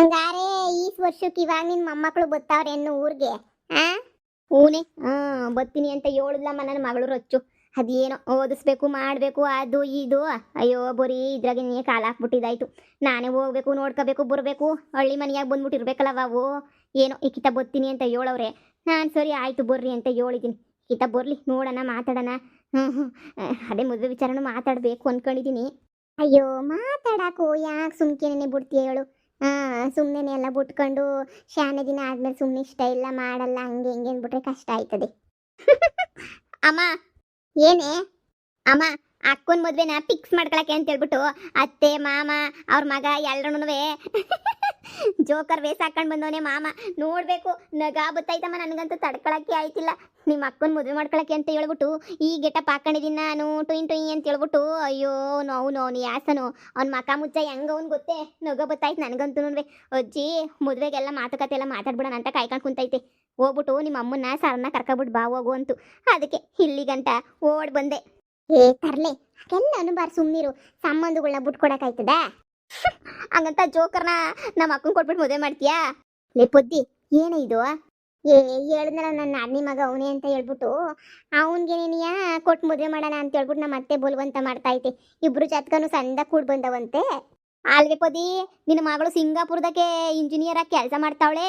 ಹಂಗಾರೆ ಈ ವರ್ಷಕ್ಕೆ ಇವಾಗ ನಿನ್ ಮೊಮ್ಮಕ್ಕಳು ಬತ್ತಾವ್ರೆ ಎನ್ನು ಊರಿಗೆ ಆ ಹೂನೆ ಬತ್ತೀನಿ ಅಂತ ಹೇಳಿದ್ಲಮ್ಮ ನನ್ನ ಮಗಳು ರೊಚ್ಚು. ಅದೇನೋ ಓದಿಸ್ಬೇಕು ಮಾಡಬೇಕು ಅದು ಇದು. ಅಯ್ಯೋ ಬರೀ ಇದ್ರಾಗೆ ನೀ ಕಾಲ ಹಾಕ್ಬಿಟ್ಟಿದ್ದಾಯ್ತು. ನಾನೇ ಹೋಗ್ಬೇಕು ನೋಡ್ಕೋಬೇಕು ಬರಬೇಕು. ಹಳ್ಳಿ ಮನೆಯಾಗ ಬಂದ್ಬಿಟ್ಟಿರ್ಬೇಕಲ್ಲ ಅವು. ಏನೋ ಈಕಿತ ಬತ್ತೀನಿ ಅಂತ ಹೇಳವ್ರೆ. ನಾನು ಸರಿ ಆಯ್ತು ಬರ್ರಿ ಅಂತ ಹೇಳಿದ್ದೀನಿ. ಈಕಿತ ಬರ್ಲಿ ನೋಡೋಣ ಮಾತಾಡೋಣ. ಅದೇ ಮದುವೆ ವಿಚಾರನೂ ಮಾತಾಡಬೇಕು ಅನ್ಕೊಂಡಿದ್ದೀನಿ. ಅಯ್ಯೋ ಮಾತಾಡಾಕು ಯಾಕೆ ಸುಮ್ಕೆನೆ ಬಿಡ್ತೀಯ ಹೇಳು. ಸುಮ್ಮನೆ ಎಲ್ಲ ಬಿಟ್ಕೊಂಡು ಶಾನೆ ದಿನ ಆದ್ಮೇಲೆ ಸುಮ್ಮನೆ ಇಷ್ಟ ಇಲ್ಲ ಮಾಡಲ್ಲ ಹಂಗೆ ಹಿಂಗೆ ಅಂದ್ಬಿಟ್ರೆ ಕಷ್ಟ ಆಯ್ತದೆ. ಅಮ್ಮ ಏನೇ ಅಮ್ಮ ಅಕ್ಕನ ಮದ್ವೆನ ಫಿಕ್ಸ್ ಮಾಡ್ಕೊಳಕ್ಕೆ ಅಂತ ಹೇಳ್ಬಿಟ್ಟು ಅತ್ತೆ ಮಾಮ ಅವ್ರ ಮಗ ಎಲ್ರೂನುವೆ ಜೋಕರ್ ವೇಸ್ ಹಾಕೊಂಡು ಬಂದವನೇ ಮಾಮ. ನೋಡ್ಬೇಕು ನಗಾ ಬತ್ತಾಯ್ತಮ್ಮ, ನನಗಂತೂ ತಡ್ಕೊಳಕ್ಕೆ ಆಯ್ತಿಲ್ಲ. ನಿಮ್ಮ ಅಕ್ಕನ ಮದುವೆ ಮಾಡ್ಕೊಳಕ್ಕೆ ಅಂತ ಹೇಳ್ಬಿಟ್ಟು ಈ ಗೆಟಪ್ ಹಾಕೊಂಡಿದ್ದೀನಿ ನಾನು ಟೊಯ್ ಟೊಯ್ ಅಂತ ಹೇಳ್ಬಿಟ್ಟು. ಅಯ್ಯೋ ಅವನು ಯಾಸನು ಅವ್ನ ಮಕ ಮುಚ್ಚ ಹೆಂಗ ಅವ್ನು ಗೊತ್ತೇ. ನಗ ಬತ್ತಾಯ್ತು ನನಗಂತೂ. ಅಜ್ಜಿ ಮದುವೆಗೆಲ್ಲ ಮಾತುಕತೆ ಎಲ್ಲ ಮಾತಾಡ್ಬಿಡೋಣ ಅಂತ ಕಾಯ್ಕೊಂಡು ಕುಂತೈತೆ. ಹೋಗ್ಬಿಟ್ಟು ನಿಮ್ಮ ಅಮ್ಮನ್ನ ಸರ್ನ ಕರ್ಕೊಬಿಟ್ಟು ಬಾ ಹೋಗು ಅಂತು. ಅದಕ್ಕೆ ಇಲ್ಲಿಗಂಟ ಓಡ್ ಬಂದೆ. ಏ ತರ್ಲೆ ಹಾಗೆಲ್ಲ ಅನುಬಾರ್ ಸುಮ್ಮನಿರು. ಸಂಬಂಧಗಳನ್ನ ಬಿಟ್ಕೊಡಕ್ಕಾಯ್ತದ? ಹಂಗಂತ ಜೋಕರ್ನ ನಮ್ಮ ಅಕ್ಕನ ಕೊಟ್ಬಿಟ್ಟು ಮದುವೆ ಮಾಡ್ತೀಯಾ? ಲೇ ಪೊದ್ದಿ ಏನೇ ಇದು? ಹೇಳಿದ್ನಲ್ಲ ನನ್ನ ಅಣ್ಣಿ ಮಗ ಅವನೇ ಅಂತ ಹೇಳ್ಬಿಟ್ಟು ಅವನಿಗೇನೇನಿಯ ಕೊಟ್ಟು ಮದುವೆ ಮಾಡೋಣ ಅಂತ ಹೇಳ್ಬಿಟ್ಟು ನಮ್ಮ ಅತ್ತೆ ಬೋಲ್ವಂತ ಮಾಡ್ತಾ ಐತೆ. ಇಬ್ರು ಜಾತಕನು ಸಂದ ಕೂಡ್ ಬಂದವಂತೆ. ಅಲ್ವೇ ಪದಿ, ನಿನ್ನ ಮಗಳು ಸಿಂಗಾಪುರದಕ್ಕೆ ಇಂಜಿನಿಯರ್ ಆಗಿ ಕೆಲಸ ಮಾಡ್ತಾವಳೆ.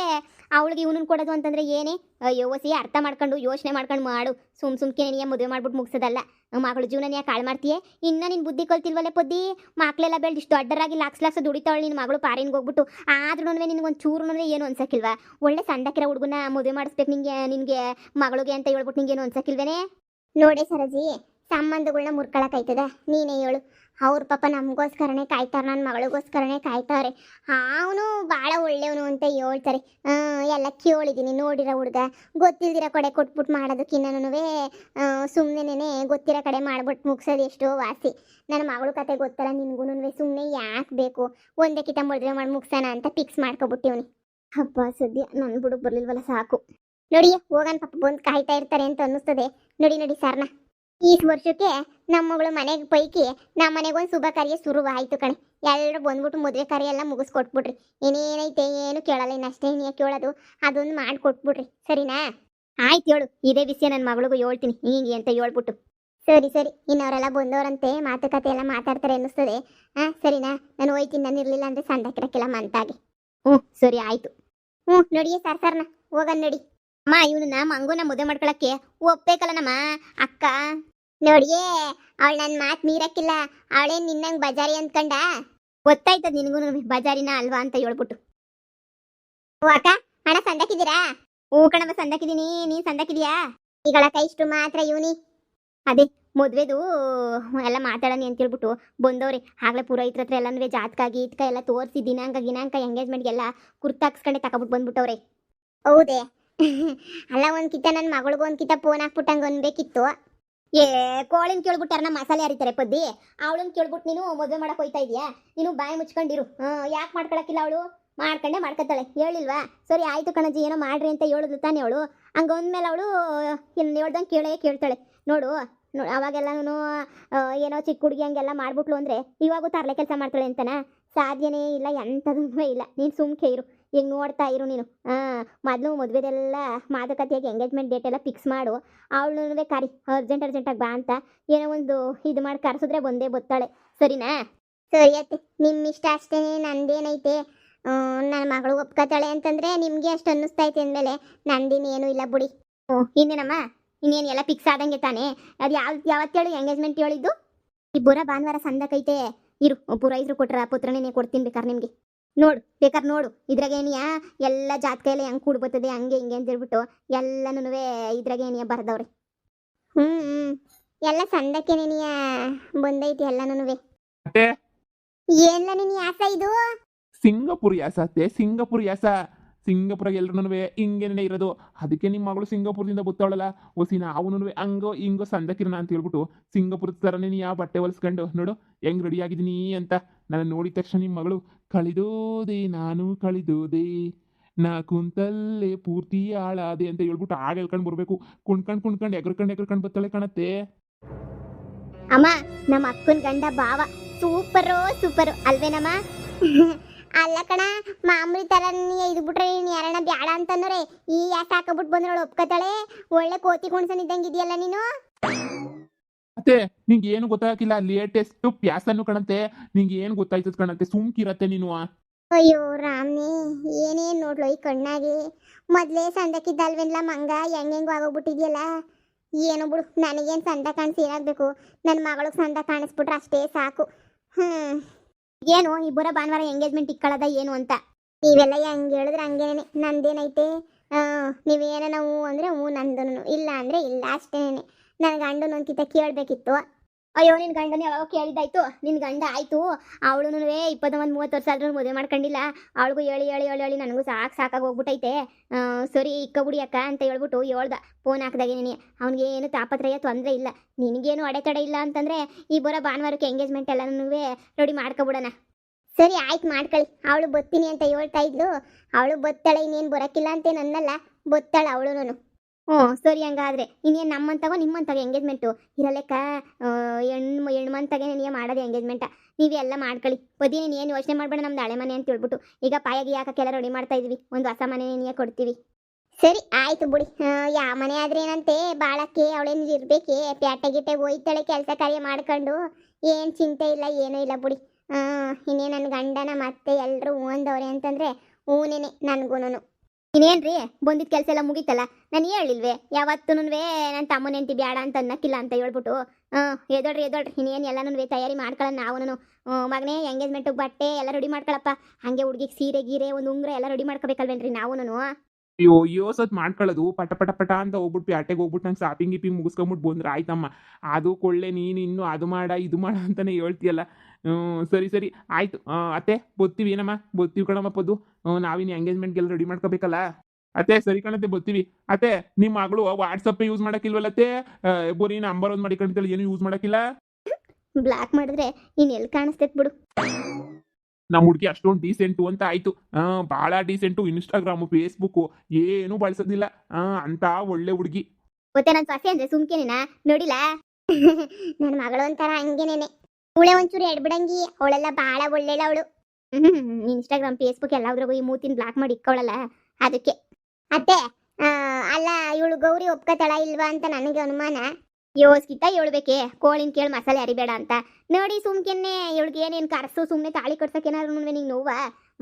ಅವಳಿಗೆ ಇವನನ್ನು ಕೊಡೋದು ಅಂತಂದ್ರೆ ಏನೇ? ಅಯ್ಯೋ ವಸಿ ಅರ್ಥ ಮಾಡ್ಕೊಂಡು ಯೋಚನೆ ಮಾಡ್ಕೊಂಡು ಮಾಡು. ಸುಮ್ಕೆ ನೀನು ಮದುವೆ ಮಾಡ್ಬಿಟ್ಟು ಮುಗಿಸೋದಲ್ಲ. ಮಗಳು ಜೀವನ ಯಾಕೆ ಹಾಳು ಮಾಡ್ತೀಯೇ? ಇನ್ನು ನಿನ್ನ ಬುದ್ಧಿ ಕಲ್ತಿಲ್ವಲ್ಲೇ ಪೊದ್ದಿ. ಮಕ್ಕಳೆಲ್ಲ ಬೆಳೆದು ಇಷ್ಟು ದೊಡ್ಡರಾಗಿ ಲಾಕ್ಸ್ ದುಡಿತಾವಳೆ ನಿನ್ನ ಮಗಳು ಪಾರಿನ್ಗೆ ಹೋಗ್ಬಿಟ್ಟು. ಆದ್ರೂ ನಿನಗೊಂದು ಚೂರು ಏನು ಅನ್ಸಕ್ಕಿಲ್ವಾ? ಒಳ್ಳೆ ಸಂದಕ್ಕಿರೋ ಹುಡುಗನ ಮದುವೆ ಮಾಡಿಸ್ಬೇಕು ನಿನಗೆ ಮಗಳಿಗೆ ಅಂತ ಹೇಳ್ಬಿಟ್ಟು ನಿಂಗೇನು ಅನ್ಸಕ್ಕಿಲ್ವೇನೆ? ನೋಡಿ ಸರಜಿ, ಸಂಬಂಧಗಳನ್ನ ಮುರ್ಕೊಳಕ್ಕಾಯ್ತದ? ನೀನೇ ಹೇಳು. ಅವ್ರ ಪಾಪ ನಮಗೋಸ್ಕರನೇ ಕಾಯ್ತಾರೆ, ನನ್ನ ಮಗಳಿಗೋಸ್ಕರನೇ ಕಾಯ್ತಾರೆ. ಅವನು ಭಾಳ ಒಳ್ಳೆಯವನು ಅಂತ ಹೇಳ್ತಾರೆ. ಎಲ್ಲ ಕೇಳಿದ್ದೀನಿ. ನೋಡಿರೋ ಹುಡುಗ ಗೊತ್ತಿಲ್ದಿರೋ ಕಡೆ ಕೊಟ್ಬಿಟ್ಟು ಮಾಡೋದಕ್ಕಿನ್ನೂ ಸುಮ್ಮನೆ ಗೊತ್ತಿರೋ ಕಡೆ ಮಾಡ್ಬಿಟ್ಟು ಮುಗಿಸೋದು ಎಷ್ಟೋ ವಾಸಿ. ನನ್ನ ಮಗಳ ಕತೆ ಗೊತ್ತಲ್ಲ ನಿನ್ಗೂ. ಸುಮ್ಮನೆ ಯಾಕೆ ಬೇಕು? ಒಂದೇ ಕಿತ ಮದುವೆ ಮಾಡಿ ಮುಗಿಸೋಣ ಅಂತ ಫಿಕ್ಸ್ ಮಾಡ್ಕೊಬಿಟ್ಟಿವ್ನಿ. ಹಬ್ಬ ಸದ್ಯ ನನ್ನ ಬುಡುಗ್ ಬರಲಿಲ್ವಲ್ಲ ಸಾಕು. ನೋಡಿ ಹೋಗನ್ ಪಾಪ ಬಂದು ಕಾಯ್ತಾ ಇರ್ತಾರೆ ಅಂತ ಅನ್ನಿಸ್ತದೆ. ನೋಡಿ ಸರ್ನ ಈ ವರ್ಷಕ್ಕೆ ನಮ್ಮ ಮಗಳು ಮನೆಗೆ ಪೈಕಿ ನಮ್ಮ ಮನೆಗೊಂದು ಶುಭ ಕಾರ್ಯ ಶುರುವಾಯಿತು ಕಣೆ. ಎಲ್ಲರೂ ಬಂದ್ಬಿಟ್ಟು ಮದುವೆ ಕಾರ್ಯ ಎಲ್ಲ ಮುಗಿಸ್ಕೊಟ್ಬಿಟ್ರಿ. ಏನೇನೈತೆ ಏನು ಕೇಳಲ್ಲ, ಇನ್ನಷ್ಟೇ ನೀ ಕೇಳೋದು ಅದೊಂದು ಮಾಡಿಕೊಟ್ಬಿಟ್ರಿ. ಸರಿನಾ? ಆಯ್ತು ಹೇಳು, ಇದೇ ವಿಷಯ ನನ್ನ ಮಗಳಿಗೂ ಹೇಳ್ತೀನಿ ಹೀಗೆ ಅಂತ ಹೇಳ್ಬಿಟ್ಟು. ಸರಿ ಇನ್ನವರೆಲ್ಲ ಬಂದವರಂತೆ ಮಾತುಕತೆ ಎಲ್ಲ ಮಾತಾಡ್ತಾರೆ ಅನ್ನಿಸ್ತದೆ. ಸರಿನಾ? ನಾನು ಹೋಯ್ತೀನಿ. ನಾನು ಇರಲಿಲ್ಲ ಅಂದರೆ ಸಂದಕ್ಕಿರಕ್ಕೆಲ್ಲ ಮಂತಾಗಿ. ಸರಿ ಆಯಿತು. ನೋಡಿಯೇ ಸರ್ನ ಹೋಗನ್ ನೋಡಿ. ಅಮ್ಮ ಇವನನ್ನ ಮಂಗುನ ಮದುವೆ ಮಾಡ್ಕೊಳಕ್ಕೆ ಒಪ್ಬೇಕಲ್ಲ ನಮ್ಮ ಅಕ್ಕ. ನೋಡಿಯೇ ಅವಳು ನನ್ನ ಮಾತು ಮೀರಕ್ಕಿಲ್ಲ. ಅವಳೇ ನಿನ್ನಂಗೆ ಬಜಾರಿ ಅಂದ್ಕಂಡ. ಗೊತ್ತಾಯ್ತದ ನಿನಗೂ ಬಜಾರಿನ ಅಲ್ವಾ ಅಂತ ಹೇಳ್ಬಿಟ್ಟು. ಓ ಅಕ್ಕ, ಹಣ ಸಂದಕ್ಕಿದ್ದೀರಾ? ಕಣವ ಸಂದಕ್ಕಿದ್ದೀನಿ. ನೀನು ಸಂದಕ್ಕಿದೀಯಾ? ಈಗಳ ಕೈ ಇಷ್ಟು ಮಾತ್ರ ಇವನಿ. ಅದೇ ಮದುವೆದು ಎಲ್ಲ ಮಾತಾಡೋಣ ಅಂತ ಹೇಳ್ಬಿಟ್ಟು ಬಂದವ್ರಿ. ಆಗ್ಲೇ ಪುರೋಹಿತ್ರ ಹತ್ರ ಎಲ್ಲನೂ ಜಾತಕ ಗೀತಕ ಎಲ್ಲ ತೋರಿಸಿ ದಿನಾಂಕ ಎಂಗೇಜ್ಮೆಂಟ್ಗೆಲ್ಲ ಕುರ್ತಾಕ್ಸ್ಕೊಂಡೆ ತಗೊಬಿಟ್ಟು ಬಂದ್ಬಿಟ್ಟವ್ರೆ. ಹೌದೇ? ಅಲ್ಲ ಒಂದ್ಕಿತ ನನ್ನ ಮಗಳಿಗೂ ಒಂದ್ಕಿತ ಫೋನ್ ಹಾಕ್ಬಿಟ್ಟಂಗೆ ಅನ್ಬೇಕಿತ್ತು. ಕೋಳಿನ ಕೇಳ್ಬಿಟ್ಟಾರ ನಮ್ಮ ಮಸಾಲೆ ಹರಿತಾರೆ ಪದ್ದಿ. ಅವಳನ್ನ ಕೇಳ್ಬಿಟ್ಟು ನೀನು ಮದುವೆ ಮಾಡಕ್ ಹೋಯ್ತಾ ಇದೀಯಾ? ನೀನು ಬಾಯಿ ಮುಚ್ಕೊಂಡಿರು. ಯಾಕೆ ಮಾಡ್ಕೊಳಕ್ಕಿಲ್ಲ? ಅವಳು ಮಾಡ್ಕೊಂಡೆ ಮಾಡ್ಕೊತಾಳೆ. ಹೇಳಿಲ್ವಾ? ಸರಿ ಆಯ್ತು ಕಣಜ್ಜಿ ಏನೋ ಮಾಡ್ರಿ ಅಂತ ಹೇಳಿದ್ಲು ತಾನೇ ಅವಳು. ಹಂಗಂದ್ಮೇಲೆ ಅವಳು ಇನ್ನು ಹೇಳ್ದಂಗೆ ಕೇಳ್ತಾಳೆ. ನೋಡು ಅವಾಗೆಲ್ಲನೂ ಏನೋ ಚಿಕ್ಕ ಹುಡುಗಿ ಹಂಗೆಲ್ಲ ಮಾಡ್ಬಿಟ್ಲು ಅಂದರೆ ಇವಾಗೂ ತರಲೆ ಕೆಲಸ ಮಾಡ್ತಾಳೆ ಅಂತನ? ಸಾಧ್ಯನೇ ಇಲ್ಲ, ಎಂಥದೂ ಇಲ್ಲ. ನೀನು ಸುಮ್ಕೆ ಇರು, ಈಗ ನೋಡ್ತಾ ಇರು ನೀನು. ಮೊದಲು ಮದುವೆದೆಲ್ಲ ಮಾತುಕತೆಯಾಗಿ ಎಂಗೇಜ್ಮೆಂಟ್ ಡೇಟ್ ಎಲ್ಲ ಫಿಕ್ಸ್ ಮಾಡು. ಅವಳನ್ನೂ ಕರಿ ಅರ್ಜೆಂಟಾಗಿ ಬಾ ಅಂತ ಏನೋ ಒಂದು ಇದು ಮಾಡಿ ಕರೆಸಿದ್ರೆ ಬಂದೇ ಬತ್ತಾಳೆ. ಸರಿನಾ? ಸರಿ ಅತ್ತೆ, ನಿಮ್ಮ ಇಷ್ಟ ಅಷ್ಟೇ. ನಂದೇನೈತೆ, ನನ್ನ ಮಗಳು ಒಪ್ಕೋತಾಳೆ ಅಂತಂದರೆ ನಿಮಗೆ ಅಷ್ಟು ಅನ್ನಿಸ್ತೈತೆ ಅಂದಮೇಲೆ ನಂದಿನೇನು ಇಲ್ಲ ಬಿಡಿ. ಇನ್ನೇನಮ್ಮ, ಇನ್ನೇನು ಎಲ್ಲ ಫಿಕ್ಸ್ ಆದಂಗೆ ತಾನೇ? ಅದು ಯಾವತ್ತೇಳು ಎಂಗೇಜ್ಮೆಂಟ್ ಹೇಳಿದ್ದು? ಈ ಭಾನುವಾರ ಸಂದಕೈತೆ. ಇರು, ಪುರೋಹಿತರು ಕೊಟ್ರ ಪುತ್ರನೇ ಕೊಡ್ತೀನಿ ಬೇಕಾರೆ ನಿಮಗೆ. ಬೇಕಾದ್ರೆ ನೋಡು ಇದ್ರಾಗೇನಿಯ ಎಲ್ಲ ಜಾತಕ ಎಲ್ಲ ಹೆಂಗೆ ಕೂಡ್ ಬರ್ತದೆ ಹಂಗೆ ಹಿಂಗೆ ಅಂತ ಹೇಳ್ಬಿಟ್ಟು ಎಲ್ಲನೂ ಇದ್ರಾಗೇನಿಯ ಬರ್ದವ್ರೆ. ಎಲ್ಲ ಸಂದಕ್ಕೇನೇನಿಯ ಬಂದೈತಿ ಎಲ್ಲನೂ. ಏನ್ಲ ನೀನು ಯಾಸ ಇದು? ಸಿಂಗಾಪುರ್ ಯಾಸ ಅತ್ತೆ, ಸಿಂಗಾಪುರಾಗ ಎಲ್ರೂ ಹಿಂಗೇನೇ ಇರೋದು. ಅದಕ್ಕೆ ನಿಮ್ಮ ಮಗಳು ಸಿಂಗಾಪುರದಿಂದ ಬತ್ತಾವಳಲ್ಲ ಒಸಿ. ನಾವು ಹಂಗೋ ಹಿಂಗೋ ಸಂದಕಿರಣ ಅಂತ ಹೇಳ್ಬಿಟ್ಟು ಸಿಂಗಾಪುರದ ಥರನೇ ನೀ ಯಾವ ಬಟ್ಟೆ ಹೊಲಿಸ್ಕೊಂಡು ನೋಡು ಹೆಂಗ್ ರೆಡಿ ಆಗಿದ್ದೀನಿ ಅಂತ. ನಾನು ನೋಡಿದ ತಕ್ಷಣ ನಿಮ್ಮ ಮಗಳು ಕಳಿದೋದೆ ನಾನು ಕಳಿದೋದೆ, ನಾ ಕುಂತಲ್ಲೇ ಪೂರ್ತಿ ಹಾಳಾದೆ ಅಂತ ಹೇಳ್ಬಿಟ್ಟು ಆಗ ಹೇಳ್ಕೊಂಡು ಬರಬೇಕು. ಕುಣ್ಕೊಂಡು ಎಗರ್ಕೊಂಡು ಬತ್ತಾಳೆ ಕಣತ್ತೆ. ಅಮ್ಮ, ನಮ್ಮ ಅಕ್ಕನ ಗಂಡ ಬಾವ ಸೂಪರು ಅಲ್ವೇನಮ್ಮ? ಅಲ್ಲ ಕಣ, ಮಾಮೂಲಿ ತರ ಇದು ಬಿಟ್ರೆ ನೀನ್ ಯಾರನ್ನ ಬ್ಯಾಡ ಅಂತಂದ್ರೆ ಈ ಯಾಕೆ ಹಾಕಬಿಟ್ಟು ಬಂದ್ರವಳು ಒಪ್ಕೋತಾಳೆ. ಒಳ್ಳೆ ಕೋತಿ ಕುಣ್ಸನ್ ಇದ್ದಂಗೆ ಇದೆಯಲ್ಲ ನೀನು. ಅತ್ತೆ ನಿಂಗೆ ಏನು ಗೊತ್ತಾಗಿಲ್ಲ, ಲೇಟೆಸ್ಟ್ ಪ್ಯಾಸನ್ನು ಕಣಂತೆ, ನಿಂಗೆ ಏನು ಗೊತ್ತಾಯ್ತದ ಕಣಂತೆ, ಸುಮ್ಕಿರತ್ತೆ ನೀನು. ಅಯ್ಯೋ ರಾಮ್ನಿ, ಏನೇನ್ ನೋಡ್ಲು ಈ ಕಣ್ಣಾಗಿ. ಮೊದ್ಲೇ ಸಂದಕ್ಕಿದ್ದಲ್ವೆನ್ಲ ಮಂಗ, ಹೆಂಗೆಂಗೋ ಆಗೋಗ್ಬಿಟ್ಟಿದ್ಯಲ್ಲ. ಏನೋ ಬಿಡು, ನನಗೇನು ಸಂದ ಕಾಣಿಸಿ ಏನಾಗಬೇಕು, ನನ್ನ ಮಗಳಿಗೆ ಸಂದ ಕಾಣಿಸ್ಬಿಟ್ರೆ ಅಷ್ಟೇ ಸಾಕು. ಏನು ಇಬ್ಬರ ಭಾನುವಾರ ಎಂಗೇಜ್ಮೆಂಟ್ ಇಕ್ಕೊಳ್ಳೋದ ಏನು ಅಂತ ನೀವೆಲ್ಲ ಹೆಂಗೆ ಹೇಳಿದ್ರೆ ಹಂಗೇನೆ. ನಂದೇನೈತೆ, ನೀವೇನ ನಾವು ಅಂದರೆ ಹ್ಞೂ ನಂದನು, ಇಲ್ಲ ಅಂದರೆ ಇಲ್ಲ ಅಷ್ಟೇನೆ. ನನ್ನ ಗಂಡನ ಒಂದ್ಕಿತ ಕೇಳಬೇಕಿತ್ತು. ಅಯ್ಯೋ ನಿನ್ನ ಗಂಡನ ಯಾವಾಗ ಕೇಳಿದ್ದಾಯ್ತು, ನಿನ್ನ ಗಂಡ ಆಯಿತು. ಅವಳು 21-30 ವರ್ಷ ಆದ್ರೂ ಮದುವೆ ಮಾಡ್ಕೊಂಡಿಲ್ಲ. ಅವಳಿಗೂ ಹೇಳಿ ನನಗೂ ಸಾಕಾಗಿ ಹೋಗ್ಬಿಟ್ಟೈತೆ. ಸರಿ ಇಕ್ಕಬಿಡಿ ಅಕ್ಕ ಅಂತ ಹೇಳ್ಬಿಟ್ಟು ಹೇಳ್ದ. ಫೋನ್ ಹಾಕಿದಾಗೆ ನೀನು ಅವ್ನಿಗೆ ಏನು ತಾಪತ್ರಯ ತೊಂದರೆ ಇಲ್ಲ, ನಿನಗೇನು ಅಡೆತಡೆ ಇಲ್ಲ ಅಂತಂದರೆ ಈ ಬರೋ ಭಾನುವಾರಕ್ಕೆ ಎಂಗೇಜ್ಮೆಂಟ್ ಎಲ್ಲನೂ ರೆಡಿ ಮಾಡ್ಕೊಬಿಡೋಣ. ಸರಿ ಆಯ್ತು ಮಾಡ್ಕೊಳ್ಳಿ. ಅವಳು ಬತ್ತೀನಿ ಅಂತ ಹೇಳ್ತಾ ಇದ್ಲು. ಅವಳು ಬತ್ತಾಳೆ, ಇನ್ನೇನು ಬರೋಕ್ಕಿಲ್ಲ ಅಂತೇನು ಅನ್ನಲ್ಲ, ಬತ್ತಾಳೆ ಅವಳು. ಸರಿ ಹಂಗಾದ್ರೆ ಇನ್ನೇನು ನಮ್ಮಂತಾಗೋ ನಿಮ್ಮಂತಾಗೋ ಎಂಗೇಜ್ಮೆಂಟು ಇರಲೆಕ್ಕ. ಹೆಣ್ಣು ಮಂತಾಗೆ ನೀನು ಮಾಡೋದು ಎಂಗೇಜ್ಮೆಂಟ. ನೀವೆಲ್ಲ ಮಾಡ್ಕೊಳ್ಳಿ. ಬದಿ ನೀನು ಏನು ಯೋಚನೆ ಮಾಡಬೇಡ, ನಮ್ದು ಹಳೆ ಮನೆ ಅಂತ ಹೇಳ್ಬಿಟ್ಟು ಈಗ ಪಾಯಾಗಿ ಯಾಕೆಲ್ಲ ರೆಡಿ ಮಾಡ್ತಾ ಇದ್ವಿ, ಒಂದು ಹೊಸ ಮನೆ ನೀನು ಕೊಡ್ತೀವಿ. ಸರಿ ಆಯ್ತು ಬಿಡಿ. ಯಾವ ಮನೆ ಆದ್ರೆ ಏನಂತೆ, ಬಾಳಕ್ಕೆ ಅವಳೇನು ಇರ್ಬೇಕೆ, ಪ್ಯಾಟೆ ಗಿಟ್ಟೆ ಹೋಯ್ತಾಳೆ ಕೆಲಸ ಕಾರ್ಯ ಮಾಡ್ಕೊಂಡು. ಏನು ಚಿಂತೆ ಇಲ್ಲ, ಏನೂ ಇಲ್ಲ ಬಿಡಿ. ಇನ್ನೇ ನನ್ನ ಗಂಡನ ಮತ್ತೆ ಎಲ್ಲರೂ ಹೂಂದವ್ರೆ ಅಂತಂದರೆ ಹೂನೇನೆ ನನಗೂನು. ಇನ್ನೇನ್ರಿ ಬಂದಿದ್ದ ಕೆಲಸ ಎಲ್ಲ ಮುಗೀತಲ್ಲ. ನಾನು ಹೇಳಿಲ್ವೇ ಯಾವತ್ತೂ ನನ್ನ ತಮ್ಮನ ಹೆಂಡತಿ ಬ್ಯಾಡ ಅಂತ ಅನ್ನಕ್ಕಿಲ್ಲ ಅಂತ ಹೇಳ್ಬಿಟ್ಟು. ಎದೋಳ್ರಿ ಇನ್ನೇನು ಎಲ್ಲನೂ ತಯಾರಿ ಮಾಡ್ಕೊಳ್ಳೋಣ ನಾವು. ಮಗನೇ ಎಂಗೇಜ್ಮೆಂಟಿಗೆ ಬಟ್ಟೆ ಎಲ್ಲ ರೆಡಿ ಮಾಡ್ಕೊಳಪ್ಪ. ಹಾಗೆ ಹುಡುಗಿಗೆ ಸೀರೆ ಗೀರೆ ಒಂದು ಉಂಗ್ರ ಎಲ್ಲ ರೆಡಿ ಮಾಡ್ಕೋಬೇಕಲ್ವೇನ್ರಿ ನಾವು. ಅಯ್ಯೋ ಸತ್ ಮಾಡ್ಕೊಳ್ಳೋದು ಪಟ ಅಂತ ಹೋಗ್ಬಿಟ್ಟು ಪ್ಯಾಟೆಗೆ ಹೋಗ್ಬಿಟ್ಟು ನಂಗೆ ಶಾಪಿಂಗ್ ಗಿಪಿಂಗ್ ಮುಗಿಸ್ಕೊಂಬಿಟ್ಟು ಬಂದ್ರೆ ಆಯ್ತಮ್ಮ. ಅದು ಕೊಳ್ಳೆ ನೀನು ಇನ್ನು ಅದು ಮಾಡ ಇದು ಮಾಡ ಅಂತಾನೆ ಹೇಳ್ತೀಯಲ್ಲ. ಸರಿ ಆಯ್ತು. ಅತ್ತೆ ಬತ್ತೀವಿ ಏನಮ್ಮ, ಬತ್ತೀವಿ ಕಣಮ್ಮ ಪದ್ದು. ನಾವಿನ್ನು ಎಂಗೇಜ್ಮೆಂಟ್ಗೆಲ್ಲ ರೆಡಿ ಮಾಡ್ಕೋಬೇಕಲ್ಲ. ಅತ್ತೆ ಸರಿ ಕಣತ್ತೆ ಬತ್ತೀವಿ. ಅತ್ತೆ ನಿಮ್ಮ ಮಗಳು ವಾಟ್ಸಪ್ ಯೂಸ್ ಮಾಡಕ್ಕಿಲ್ವಲ್ಲತ್ತೆ, ಬರೀ ನಂಬರ್ ಒಂದು ಮಾಡಿಕೊಂಡಿದ್ದಾಳೆ, ಏನು ಯೂಸ್ ಮಾಡಕ್ಕಿಲ್ಲ. ಬ್ಲಾಕ್ ಮಾಡಿದ್ರೆ ಇನ್ನೆಲ್ಲಿ ಕಾಣಿಸ್ತೈತೆ ಬಿಡು. ನಮ್ಮ ಹುಡುಗಿ ಅಷ್ಟೊಂದು ಡೀಸೆಂಟು ಅಂತ ಆಯ್ತು. ಭಾಳ ಡೀಸೆಂಟು. ಇನ್ಸ್ಟಾಗ್ರಾಮು ಫೇಸ್ಬುಕ್ಕು ಏನೂ ಬಳಸೋದಿಲ್ಲ. ಅಂತ ಒಳ್ಳೆ ಹುಡುಗಿ. ಮತ್ತೆ ನನ್ನ ಸೊಸೆ ಅಂದ್ರೆ ಸುಮ್ಕೇನೇನಾ ನೋಡಿಲ್ಲ. ನನ್ನ ಮಗಳು ಒಂಥರ ಹಂಗೇನೇನೆ, ಅವಳೆ ಒಂಚೂರು ಎಡ್ಬಿಡಂಗಿ. ಅವಳೆಲ್ಲ ಭಾಳ ಒಳ್ಳೆಳ ಅವಳು. ಇನ್ಸ್ಟಾಗ್ರಾಮ್ ಫೇಸ್ಬುಕ್ ಎಲ್ಲಾದ್ರಾಗೂ ಈ ಮೂತಿನ ಬ್ಲಾಕ್ ಮಾಡಿ ಇಕ್ಕೊಳ್ಳಲ್ಲ ಅದಕ್ಕೆ. ಅತ್ತೆ ಅಲ್ಲ, ಇವಳು ಗೌರಿ ಒಪ್ಕೋತಾಳ ಇಲ್ವಾ ಅಂತ ನನಗೆ ಅನುಮಾನ. ಯೋಸ್ಕಿತ ಹೇಳ್ಬೇಕೆ, ಕೋಳಿನ ಕೇಳಿ ಮಸಾಲೆ ಅರಿಬೇಡ ಅಂತ. ನೋಡಿ ಸುಮ್ಕೆನ್ನೆ ಇವಳಿಗೆ ಏನೇನು ಕರ್ಸು, ಸುಮ್ಮನೆ ತಾಳಿ ಕಟ್ಸೋಕೇನಾದ್ರು ನಿಂಗೆ ನೋವ.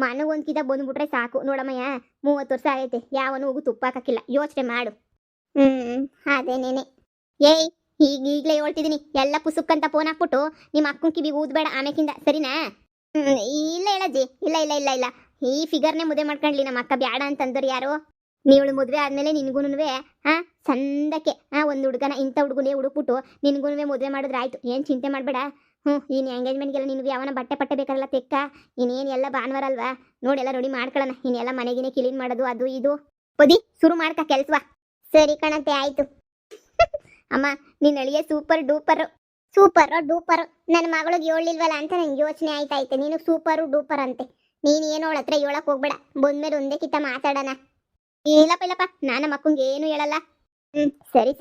ಮನಗೊಂದ್ಕಿತ ಬಂದ್ಬಿಟ್ರೆ ಸಾಕು. ನೋಡಮ್ಮಯ್ಯ 30 ವರ್ಷ ಆಗೈತೆ, ಯಾವನು ಹೋಗು ತುಪ್ಪ ಹಾಕಿಲ್ಲ, ಯೋಚನೆ ಮಾಡು. ಅದೇನೇನೆ. ಏಯ್ ಈಗಲೇ ಹೇಳ್ತಿದ್ದೀನಿ, ಎಲ್ಲ ಪುಸುಕ್ಕಂತ ಫೋನ್ ಹಾಕ್ಬಿಟ್ಟು ನಿಮ್ಮ ಅಕ್ಕನ ಕಿವಿಗೆ ಊದ್ಬೇಡ ಆಮೇಕಿಂದ, ಸರಿನಾ? ಇಲ್ಲ ಹೇಳಜ್ಜಿ, ಇಲ್ಲ. ಈ ಫಿಗರ್ನೇ ಮದುವೆ ಮಾಡ್ಕೊಂಡ್ಲಿ ನಮ್ಮ ಅಕ್ಕ ಬ್ಯಾಡ ಅಂತಂದ್ರೆ ಯಾರು? ನೀವಳು ಮದುವೆ ಆದ್ಮೇಲೆ ನಿನ್ಗೂನುವೆ ಸಂದಕ್ಕೆ ಒಂದು ಹುಡುಗನ ಇಂಥ ಹುಡುಗನೇ ಹುಡುಕ್ಬಿಟ್ಟು ನಿನ್ಗೂನುವೆ ಮದುವೆ ಮಾಡಿದ್ರೆ ಆಯ್ತು. ಏನು ಚಿಂತೆ ಮಾಡಬೇಡ. ಇನ್ನು ಎಂಗೇಜ್ಮೆಂಟ್ಗೆಲ್ಲ ನಿನಗೆ ಯಾವನ ಬಟ್ಟೆ ಬೇಕಾರಲ್ಲ ತೆಕ್ಕ. ಇನ್ನೇನು ಎಲ್ಲ ಭಾನುವಾರ ಅಲ್ವಾ, ನೋಡಿ ಎಲ್ಲ ರೆಡಿ ಮಾಡ್ಕೊಳ್ಳೋಣ. ಇನ್ನೆಲ್ಲ ಮನೆಗಿನೇ ಕ್ಲೀನ್ ಮಾಡೋದು ಅದು ಇದು. ಬದಿ ಶುರು ಮಾಡ್ಕ ಕೆಲ್ಸವಾ. ಸರಿ ಕಣತೆ ಆಯ್ತು. ಅಮ್ಮ ನಿನ್ನ ಅಳಿಯ ಸೂಪರ್ ಡೂಪರು. ನನ್ನ ಮಗಳಿಗೆ ಹೇಳಿಲ್ವಲ್ಲ ಅಂತ ನಂಗೆ ಯೋಚನೆ ಆಯ್ತಾಯ್ತೆ. ನೀನು ಸೂಪರು ಡೂಪರ್ ಅಂತೆ. ನೀನು ಏನೋ ಅವಳ ಹತ್ರ ಹೇಳಕ್ ಹೋಗ್ಬೇಡ, ಬಂದ್ಮೇಲೆ ಒಂದೇ ಕಿತ್ತ ಮಾತಾಡೋಣ. ಇಲ್ಲಪ್ಪ ನಾನು ಮಕ್ಕಂಗೆ ಏನು ಹೇಳಲ್ಲ. ಸರಿ